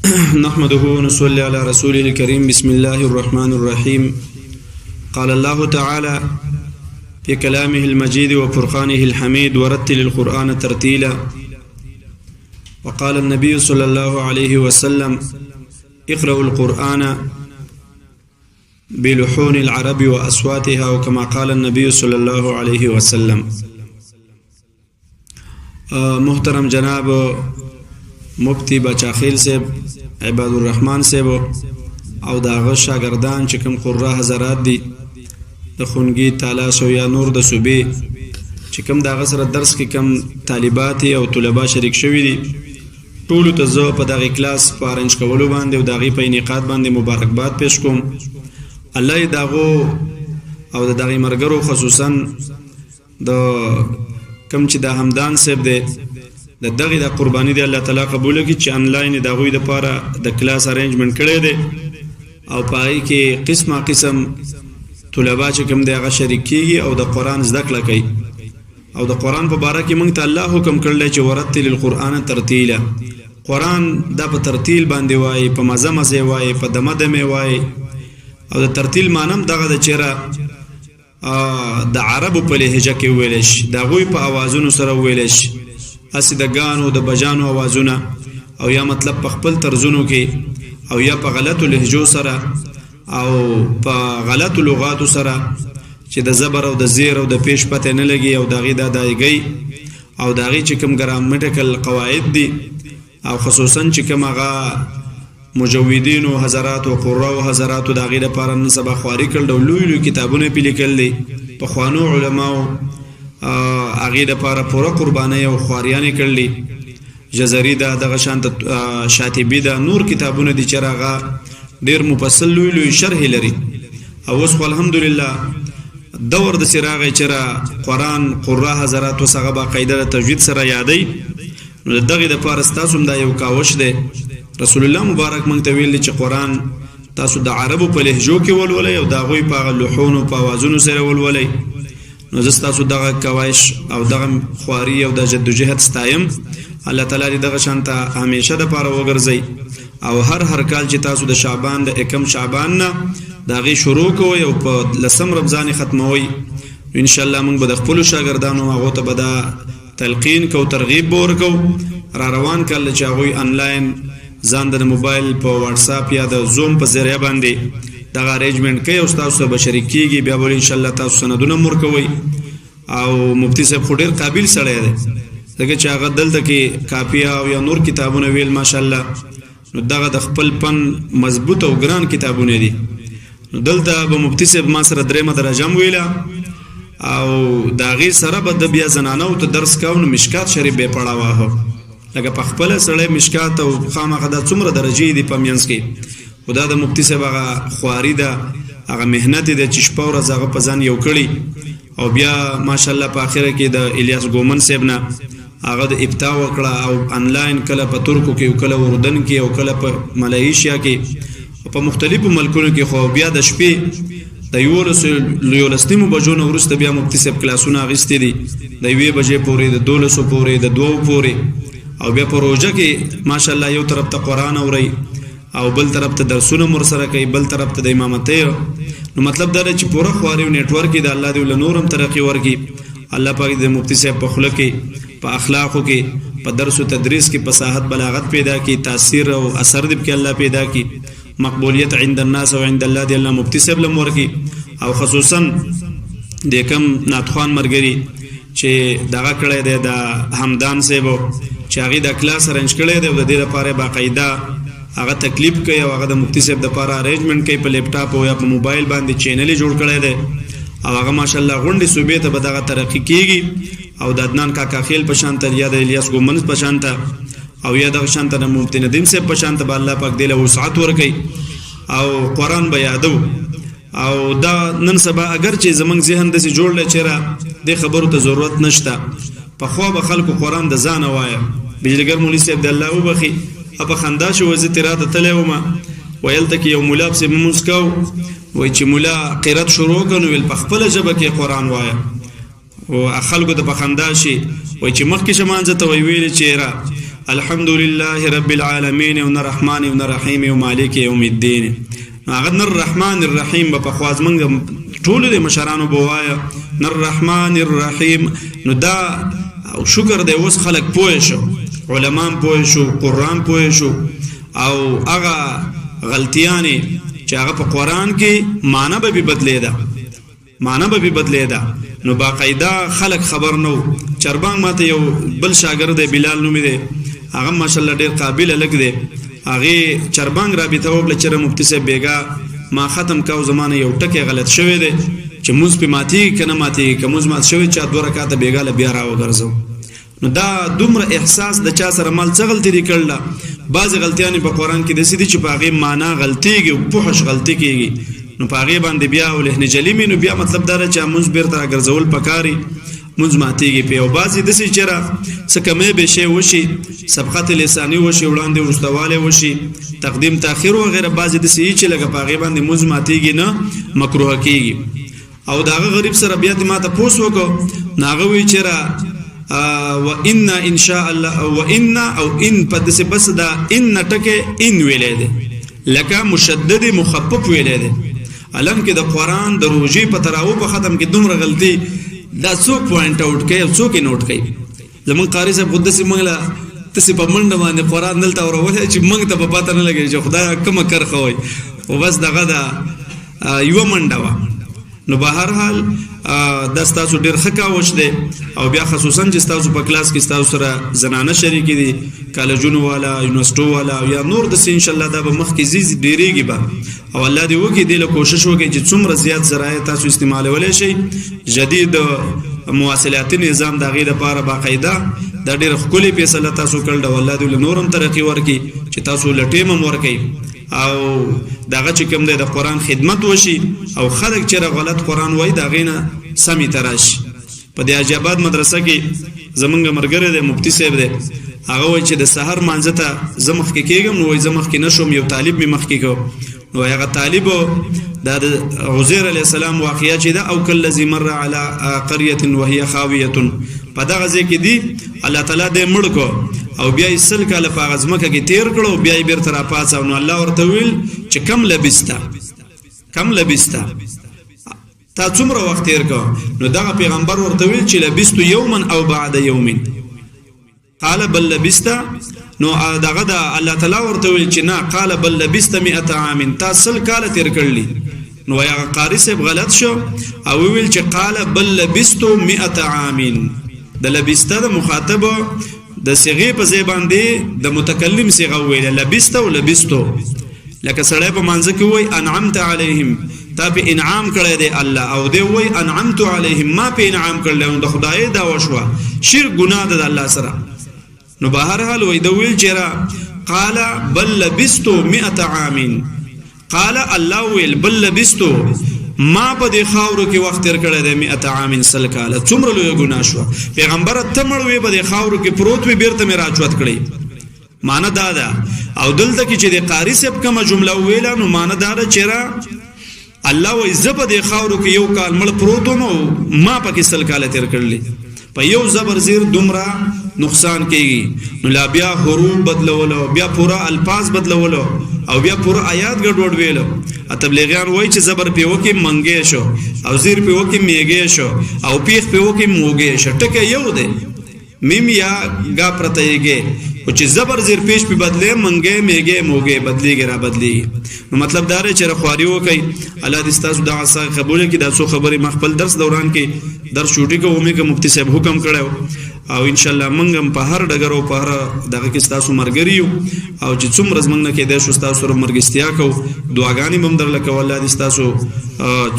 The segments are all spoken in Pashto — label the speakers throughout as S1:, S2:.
S1: نحمده ونصلي على رسوله الكريم. بسم الله الرحمن الرحيم. قال الله تعالى في كلامه المجيد وفرقانه الحميد: ورتل القرآن ترتيلا. وقال النبي صلى الله عليه وسلم: اقرأوا القرآن بلحون العرب وأصواتها، وكما قال النبي صلى الله عليه وسلم. محترم جناب مفتی بچاخیل صاحب، عباد الرحمن صاحب او داغه شاگردان چې کوم قرا حضرات دي د خونګي تالاش او یا نور د صوبې چې کوم داغه سره درس کې کوم طالبات او طلبه شریک شوي دي، ټول ته زه په دغه کلاس په ارنج کولو باندې او دغه په انعقاد باندې مبارکباد پېښ کوم. الله یې داغو او د دغه مرګرو خصوصا د کوم چې د همدان صاحب دی د دغه د قرباني دی الله تعالی قبول کړي چې انلاین د غوی د پاره د کلاس ارینجمنت کړی دی او پای کې قسم طلبه چې کوم دی هغه شریک کیږي او د قران زده کړه کوي. او د قران په باره کې موږ ته الله حکم کړل چې ورتل القرآن ترتیلا. قران د په ترتیل باندې وای، په مزه مزه وای، په دمه دمه وای. او د ترتیل مانم دغه د چیرې د عربو په لهجه کې ویل شي، د غوی په اوازونو سره ویل شي، اسی د غانو د بجانو اوازونه، او یا مطلب په خپل طرزونو کې، او یا په غلطو لهجو سره او په غلطو لغاتو سره چې د زبر او د زیر او د پیش پته نه لګي، او دغه د دایګي او دغه چې کوم ګرامټیکل قواعد دي، او خصوصا چې کوم هغه مجودین او حضرات او قراء او حضرات دغه لپاره نسب خواري کړل او لوی کتابونه لیکل دي په خوانو علماو هغه لپاره پوره قرباني او خواریانه کړلې. جزري دغه شانت شاطبي د نور کتابونه دي چې راغه ډیر مفصل لوی شرح لري. او اوس الحمدلله دور د سراغه چر قرآن قراء حضرات وسغه باقاعده تجوید سره یادای. نو دغه د پارستاسو د یو کاوش دی رسول الله مبارک مونږ ته ویل چې قرآن تاسو د عربو په لهجو کې ولولئ او د غوی په لوحونو په اوازونو سره ولولئ. نو زستاسو دغه کوایش او دغه خواري او د جدوجہد ستایم. الله تعالی دغه شانته همیشه د پاره وګرځي او هر کال چې تاسو د شعبان د اکم شعبان نه دغه شروع کوی او په لسم رمضان ختموي. ان شاء الله موږ به د خپل شاګردانو هغه ته به دا تلقین کو ترغیب ورکو را روان کړل چې هغه انلاین ځان د موبایل په واتس اپ یا د زوم په ذریعہ باندې دا ارینجمنت کوي او تاسو به شریک کیږي. بیا ول ان شاء الله تاسو سندونه مور کوي. او مفتی صاحب خو ډیر قابل سړی دی، دغه چې هغه دلته کې کاپی او یا نور کتابونه ویل ماشاءالله. نو دغه د خپل پن مضبوط او ګران کتابونه دي. نو دلته به مفتی صاحب ما سره درېمه درجه ویلا او داغي سره به د بیا زنانو ته درس کاوه. مشکات شریف به پڑھاوه لکه په خپل سره مشکات او خامخه د څومره درجه دي په مینس کې. خدا د مفتی صاحب هغه خواري ده، هغه مهنت ده چې شپه ورځ هغه په ځان یو کړی. او بیا ماشاءالله په اخره کې د الیاس ګومن صاحب نه هغه د ابتدا وکړه او انلاین کله په ترکو کې او کله اردن کې او کله په ملایشیا کې په مختلفو ملکونو کې. خو بیا د شپې د یولسنیمو بجو نه وروسته بیا مفتی صاحب کلاسونه اخیستي دي د 1 بجې پورې، د 12 پورې، د 2 پورې. او بیا په روزه کې ماشاءالله یو طرف ته قرآن اوري او بل طرف ته درسونه مر سره کوي، بل طرف ته د امامتۍ. نو مطلب دا دی چې پوره خواري او نیټورک د الله دی ول نورم ترقی ورکی. الله پاک د مفتی صاحب په خلق کې، په اخلاقو کې، په درس او تدریس کې فصاحت بلاغت پیدا کی، تاثیر او اثر دې کې الله پیدا کی، مقبولیت عند الناس او عند الله دی الله مفتی صاحب لم ورکی. او خصوصا د کم ناتخوان مرګري چې دغه کړه دی د همدان صاحب چې هغه د کلاس ارنج کړي دی د دې لپاره باقاعده هغه تکلیف کوي او هغه د مفتی صاحب د لپاره ارینجمنت کوي په لیپټاپ او یا په موبایل باندې چینل جوړ کړي دی. او هغه ماشاءالله غونډې صوبې ته به دغه ترقی کیږي. او د عدنان کاکا خیل په شانته یا د الیاس ګومن په شانته او یا د شانته د مفتی ندیم صاحب په شانته به الله پاک دله وسعت ورکړي او قرآن به یادو. او دا نن سبا اگر چې زمنګ ذهن د سي جوړل چیرې د خبرو ته ضرورت نشته. په خو به خلکو قرآن د ځان وایا. بجلیګر مولوی صاحب د الله وبخي په خندا شو وزت اراده تلوم ویل تک یو مولا په مسکو وای چې مولا قرات شروع کنو ول په خپل جبه کې قرآن وایا او خلکو د بخندا شي وای چې مخکې شمانځه ته ویل چې را الحمد لله رب العالمین او الرحمن او الرحیم او مالک یوم الدین. هغه الرحمن الرحیم په خواز منګ ټول د مشرانو بوایا الرحمن الرحیم. نو دا او شکر دی اوس خلق پوه شو، علما پوه شو، قرآن پوه شو، او هغه غلطیانی چې هغه په قرآن کې معنی به بدلیدا، معنی به بدلیدا. نو باقاعده خلق خبر نو. چربان ماته یو بل شاګرد دی بلال نومې دی، هغه ماشاءالله ډیر قابل لګ دی. هغه چربان رابطه وکړه چې مفتی صاحب بیګا ما ختم کاو زمانه یو ټکی غلط شوی دی چې موږ په ماتي کنه ماتي کوم مات شوی چې 2 رکعات بیګا له بیا راو ګرځو. نو دا دومره احساس د چا سره مال څه غلطی دی کړل. بعض غلطیان په قرآن کې د سې دي چې په هغه معنا غلطیږي او په هش غلطی کیږي. نو په هغه باندې بیا ولهنه جلیمی نو بیا مطلب دا چې موږ بیرته ګرځول پکاري موږ ماتيږي په. او بعضی د سې چیرې سکمه به شی وشي، سبقت لسانی وشي، وړاندې ورستواله وشي، تقدیم تاخير او غیره. بعضی د سې چې لګه په هغه باندې موږ ماتيږي نه مکروه کیږي. او داغه غریب سره بیا ته ماته پوس وکړو ناغه وی چیرې وان ان شاء الله وان او ان پدسه بس دا ان ټکه ان ویلې ده لکه مشدد مخفف ویلې ده. علم کې د قرآن د روزي په تراو په ختم کې دومره غلطي دا څوک پوینټ اوټ کوي او څوک یې نوٹ کوي. زمون قاری صاحب قدس منګلا تاسو په منډه باندې قرآن دلته اورول چې موږ ته په پاتہ نه لګي چې خدای کوم کار خوي او بس دغه دا یو منډه وا. نو به هر حال د تاسو ډیر خکاوش دي او بیا خصوصا چې تاسو په کلاس کې تاسو سره زنانه شریک دي، کالجونو والا، یونیورسيټو والا یا نور د ان شاء الله دا به مخ کې زیز ډیریږي به. او الله دې وکړي دې له کوشش وکړي چې څومره زیات ذرایع تاسو استعمالولای شي. جدید مواصلاتي نظام د غیر لپاره باقاعده د ډیر خولي فیصله تاسو کړل. او الله دې نورم ترقی ورکړي چې تاسو لټیم ورکړي او داغه چې کوم د قرآن خدمت وشي او خلک چې غلط قرآن وای دا غینه سمي تراش. په د اجابات مدرسه کې زمونږ مرګره د مفتی صاحب دی، هغه وای چې د سحر مانځه ته زمخ کې کېږم نو وای زمخ کې نشوم، یو طالب می مخ کې کو نو هغه طالب د عزیر علی السلام واقعیا چې دا او کل الذی مر علی قريه وهي خاويه په دغه ځای کې دی الله تعالی دې مړ کو او بیا یې سل کاله په غزمکه کې تیر کړو، بیا یې بیرته را پاتاو. نو الله ورته ویل چې کم لبستا تا څومره وخت تیر کو؟ نو دغه پیغمبر ورته ویل چې لبست یوما او بعد یوم. قال بل لبستا. نو دغه د الله تعالی ورته ویل چې نه، قال بل لبست 100 عام، تا سل کاله تیر کړلی. نو هغه قاری صاحب غلط شو او ویل چې قال بل لبست 100 عام. د لبستا د مخاطب د صيغه په ځای باندې د متکلم صيغه ویل لبست او لبستو. لکه سړی په مانځ کې وای انعمت علیهم، تا په انعام کړی دی الله، او دی وای انعمت علیهم ما په انعام کړل. د خدای دا وشوه شرک ګناه ده الله سره. نو به هر حال وای د ویل چې قال بل لبست 100 عام. قال الله ویل بل لبست ما په دې خاورو کې وخت تیر کړی دی 100 عام سل کاله. څومره لوی ګناه شو. پیغمبر ته مړ وی په دې خاورو کې پروت وی بیرته مې راچوت کړی. معنی دا ده. او دلته کې چې د قاری صاحب کومه جمله ویله نو معنی دا ده چې الله وی زب د خاورو کې یو کال مړ پروت وم ما پکې سل کاله تیر کړلی. په یو زبر زیر دومره نقصان کیږي. نو لا بیا حروف بدلولو، بیا پورا الفاظ بدلولو او بیا پورا آیات ګډوډ ویلو. تبلیغیان وای چې زبر په وکي منګې شو او زیر په وکي میګې شو او پیخ په وکي موګې شو. ټکه یو دی میم یا گا پرتهږي او چې زبر زیر پیش په بدله منګې میګې موګې بدلیږي را بدلی. نو مطلب دا رې چې خواري وکي. الله دې تاسو دعا سره قبول کړي. دا څو خبرې مخبل درس دوران کې درس شوټي کومې کې مفتی صاحب حکم کړو او ان شاء الله منګم په هر ډګر او په هر دغه کې تاسو مرګریو او چې څومره زمنګ نه کې د شو تاسو سره مرګستیا کو دعاګانې بم در لکه الله دې تاسو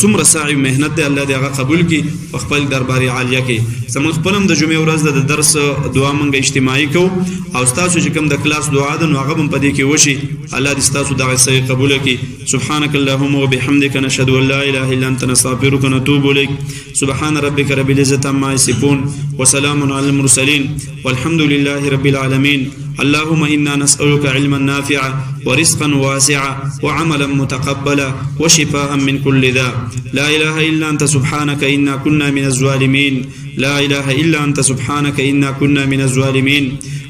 S1: څومره سعی مهنت دې الله دې هغه قبول کړي په خپل درباري عالیه کې. زموږ خپلم د جمعې ورځ د درس دعا منګه اجتماعي کو او تاسو چې کوم د کلاس دعا ده نو هغه هم پدې کې وشي. الله دې تاسو دغه صحیح قبول کړي. سبحانك اللهم وبحمدك نشهد ان لا اله الا انت نستغفرك ونتوب اليك. سبحان ربك رب العزة عما يصفون وسلام على المرسلين والحمد لله رب العالمين. اللهم إنا نسألك علما نافعا ورزقا واسعا وعملا متقبلا وشفاء من كل داء. لا إله إلا أنت سبحانك إنا كنا من الظالمين. لا إله إلا أنت سبحانك إنا كنا من الظالمين.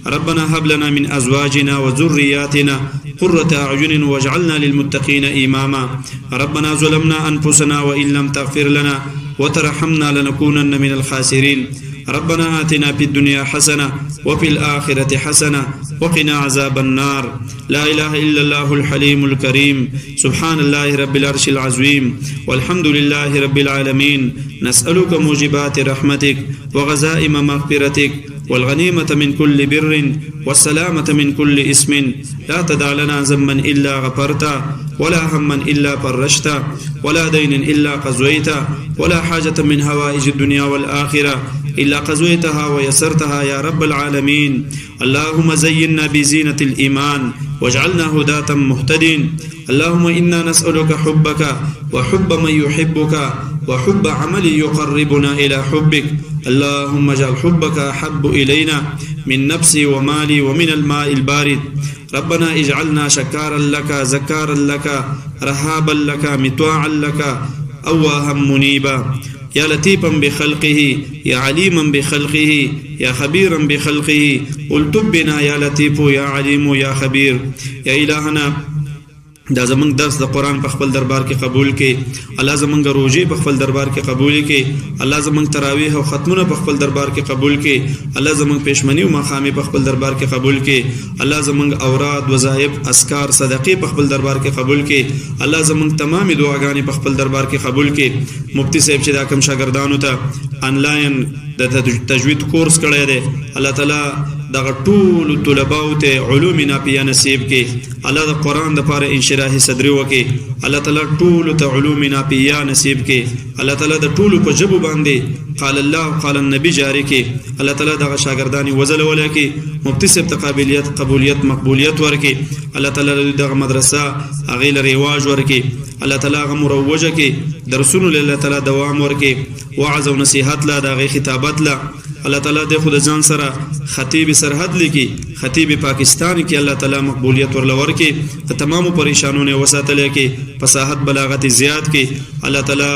S1: ربنا هب لنا من ازواجنا وذرياتنا قرة اعين واجعلنا للمتقين اماما ربنا ظلمنا انفسنا وان لم تغفر لنا وترحمنا لنكونن من الخاسرين ربنا آتنا في الدنيا حسنة وفي الآخرة حسنة وقنا عذاب النار لا إله إلا الله الحليم الكريم سبحان الله رب العرش العظيم والحمد لله رب العالمين نسألك موجبات رحمتك وغزائم مغفرتك والغنيمة من كل بر والسلامة من كل اسم لا تدع لنا ذنبا إلا غفرته ولا هما إلا فرجته ولا دين إلا قضيته ولا حاجة من هوائج الدنيا والآخرة إلا قضيتها ويسرتها يا رب العالمين اللهم زينا بزينة الإيمان واجعلنا هداة مهتدين اللهم إنا نسألك حبك وحب من يحبك وحب عمل يقربنا إلى حبك اللهم اجعل حبك أحب إلينا من نفسي ومالي ومن الماء البارد ربنا اجعلنا شكارا لك زكارا لك رهابا لك مطواعا لك أواها منيبا يا لطيفا بخلقه يا عليما بخلقه يا خبيرا بخلقه التب بنا يا لطيف يا عليم يا خبير يا إلهنا دا زمنګ درس د قرآن په خپل دربار کې قبول کړي الله زمنګ روزي په خپل دربار کې قبول کړي الله زمنګ تراویح او ختمونه په خپل دربار کې قبول کړي الله زمنګ پېشمنی او مخامې په خپل دربار کې قبول کړي الله زمنګ اوراد وظایف اسکار صدقې په خپل دربار کې قبول کړي الله زمنګ تمام دعاګانې په خپل دربار کې قبول کړي مفتی صاحب چې دا کوم شاګردانو ته آنلاین د تجوید کورس کړی دی الله تعالی دغه ټول طلباو ته علوم نافعه نصیب کړي الله د قرآن د پاره انشراح صدر وکړي الله تعالی ټول ته علوم نافعه نصیب کړي الله تعالی د ټول په جبو باندې قال الله قال النبي جاری کړي الله تعالی دغه شاګردانی وزل ولکي مفتی صاحب ته قبولیت مقبولیت ورکړي الله تعالی دغه مدرسه هغه لري رواج ورکړي الله تعالی هغه مروجه کړي درسونو الله تعالی دوام ورکړي وعظ او نصيحت لا دغه خطابت لا الله تعالی د خود ځان سره خطیب سرحد لیکي خطیب پاکستان کې الله تعالی مقبولیت ورلور کې تمام پریشانونه وساتل کې فصاحت بلاغت زیات کې الله تعالی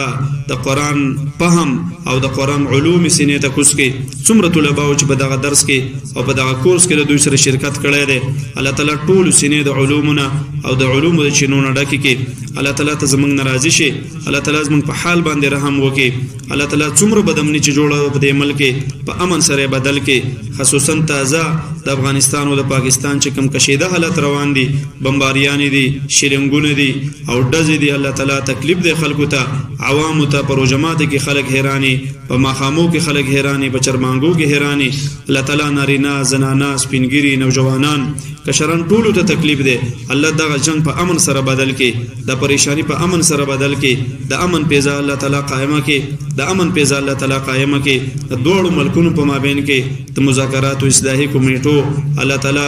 S1: د قرآن فهم او د قرآن علوم سینې ته کوس کې څومره طلباو چې په دغه درس کې او په دغه کورس کې د دوی سره شرکت کړی دی الله تعالی ټول سینې د علومونه او د علومو د چینونه ډکې کې الله تعالی ته زمونږ ناراضي شي الله تعالی زمونږ په حال باندې رحم وکړي الله تعالی څومره بدامني چې جوړه په دې ملک په امن سره بدل کې خصوصا تازه د افغانستان او د پاکستان چې کوم کشیده حالت روان دي بمباریان دي شیلنګونه دي او ډزې دي الله تعالی تکلیف دی خلکو ته عوام ته پروجمات کې خلک حیرانی په ماخامو کې خلک حیرانی په چرمانګو کې حیرانی الله تعالی نارینه زنانه سپینګری نوجوانان کشران ټول ته تکلیف دی الله دغه جنگ په امن سره بدل کې د پریشانی په امن سره بدل کې د امن پیزا الله تعالی قائمه کې د امن پیزا الله تعالی قائمه کې د دوړو ملکونو په مابین کې د مذاکرات او اصلاحي کمیټو الله تعالی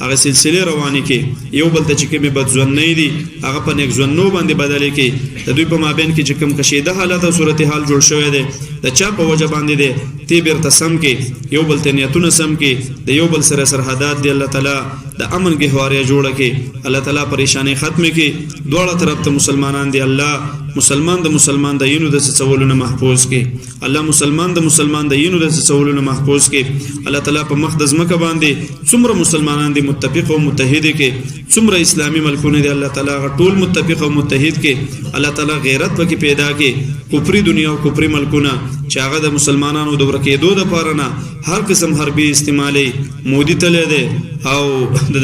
S1: هغه سلسله روانه کې یو بل ته چې کومه بدځون نه دي هغه په نیک ځونو باندې بدل کې د دوی په مابین کې چې کوم کشیده حالت او صورتحال جوړ شوی دی د چا په وجه باندې دی تی بیرته سم کې یو بل ته نیتونه سم کې د یو بل سره سرحدات دی الله تعالی د امن گهواریا جوړه کې الله تعالی پریشانی ختم کې دواړه طرف ته مسلمانان دی الله مسلمان د یینو د څولونه محفوظ کې الله مسلمان د یینو د څولونه محفوظ کې الله تعالی په مقدس مکه باندې څومره مسلمانان دي متفق او متحد کې څومره اسلامي ملکونه دي الله تعالی ټول متفق او متحد کې الله تعالی غیرت پکې پیدا کې کفر دنیا او کفر ملکونه چې هغه د مسلمانانو د ورکېدو د پاره نه هر قسم حربي استعمالي مودي تله ده او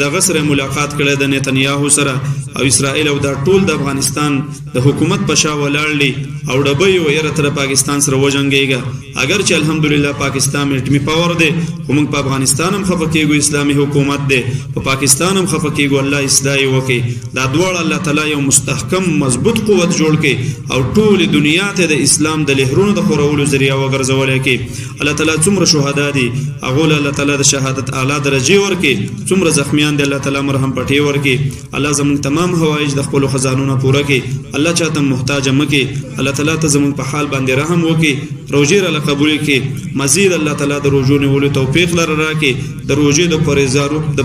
S1: دغه سره ملاقات کړي د نتنیاهو سره او اسرائیل او د ټول د افغانستان د حکومت په شا ولاړلی او ډبې او یره تر پاکستان سره وجنګيږي اگر چې الحمدلله پاکستان اټمی پاور دی موږ په افغانستان هم خفقېګو اسلامي حکومت دی په پاکستان هم خفقېګو الله اصلاحي وکي دا دوړ الله تعالی یو مستحکم مضبوط قوت جوړ کړي او ټول دنیا ته د اسلام د لهرونو د خورولو ذریعہ وګرځول کړي الله تعالی څومره شهدا دي هغه الله تعالی د شهادت اعلی درجه ورکړي څومره زخمیان دي الله تعالی مرهم پټي ورکړي الله زموږ تمام حوائج د خپل خزانونو پوره کړي الله چاته محتاج مکي الله تعالی ته زموږ په حال باندې رحم وکړي روزي را قبول کړي مزید الله تعالی د روزونو ولې توفیق لره راکړي د روزي د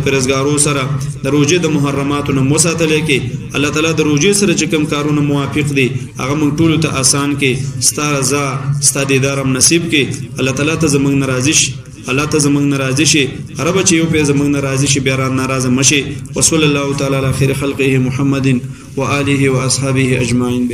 S1: پرهیزګارو سره د روزي د محرماتو نه مساتل کړي الله تعالی د روزي سره چې کوم کارونه موافق دي هغه موږ ټول ته آسان کړي ستاره ز ستادي دارم نصیب کړي الله تعالی ته زموږ ناراضي الله ته زمونږ ناراضي شي رب چې یو په زمونږ ناراضي شي بیا را ناراضه مشي وصلی الله تعالی علی خیر خلقه محمد و آله و اصحابه اجمعین.